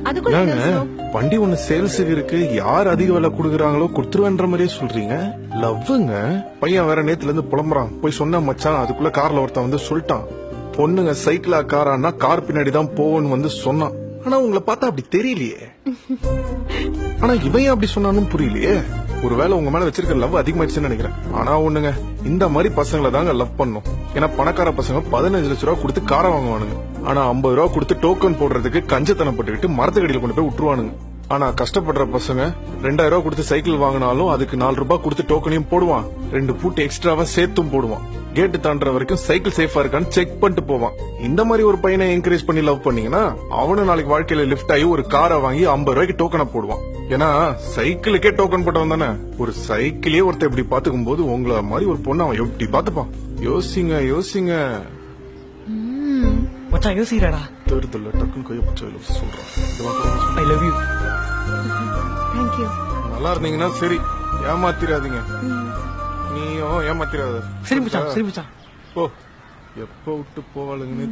அதுக்குள்ள என்ன அவசரம்? வண்டி ஒண்ணு சேல்ஸுக்கு இருக்கு, யார் அதிக விலை குடுக்குறாங்களோ கொடுத்துருவேன்ற மாதிரியே சொல்றீங்க. லவ்வுங்க. பையன் வேற நேத்துல இருந்து புலம்புறான். போய் சொன்ன மச்சான், அதுக்குள்ள கார்ல ஒருத்தன் வந்து சொல்லிட்டான், பொண்ணுங்க சைக்கிளா காரான்னா கார் பின்னாடி தான் போவோன்னு வந்து சொன்னான். ஆனா உங்களை பார்த்தா அப்படி தெரியலையே. ஆனா இவன் அப்படி சொன்னாலும் புரியலையே. ஒருவேளை உங்க மேல வச்சிருக்க லவ் அதிகமாயிடுச்சுன்னு நினைக்கிறேன். ஆனா ஒண்ணுங்க, இந்த மாதிரி பசங்களை தாங்க லவ் பண்ணும். ஏன்னா பணக்கார பசங்க 15 லட்சம் ரூபா கொடுத்து காரை வாங்குவானுங்க. ஆனா 50 ரூபா கொடுத்து டோக்கன் போடுறதுக்கு கஞ்சத்தனம் போட்டுக்கிட்டு மரத்துக்கடியில கொண்டு போய் விட்டுருவானுங்க. ஆனா கஷ்டப்படுற பசங்க 2000 ரூபா கொடுத்து சைக்கிள் வாங்கினாலும் அதுக்கு 4 ரூபாய் கொடுத்து டோக்கனையும் போடுவான், 2 பூட்டு எக்ஸ்ட்ராவா சேர்த்தும் போடுவான். கேட்டு தாண்டுற வரைக்கும் சைக்கிள் சேஃபா இருக்கான்னு செக் பண்ணிட்டு போவான். இந்த மாதிரி ஒரு பையனை என்கரேஜ் பண்ணி லவ் பண்ணீங்கன்னா அவனு நாளைக்கு வாழ்க்கையில லிஃப்ட் ஆகி ஒரு காரை வாங்கி 50 ரூபாய்க்கு டோக்கனை போடுவான். ஏன்னா சைக்கிளுக்கே டோக்கன் போட்டவன் தானே. ஒரு சைக்கிளே ஒருத்தர் இப்படி பாத்துக்கும் போது உங்களை மாதிரி ஒரு பொண்ணு அவன் எப்படி பாத்துப்பான்? யோசிங்க யோசிங்க. மச்சான் யோசிக்கிறடா. தேர்தல்ல டக்குன்னு கையை பிடிச்ச சொல்றான். I love you. Thank you. நல்லா இருந்தீங்கன்னா சரி, ஏமாத்திராதீங்க. நீயும் ஏமாத்திராத. சரி மச்சான், சரி மச்சான். ஓ, எப்ப விட்டு போவாளுங்கன்னு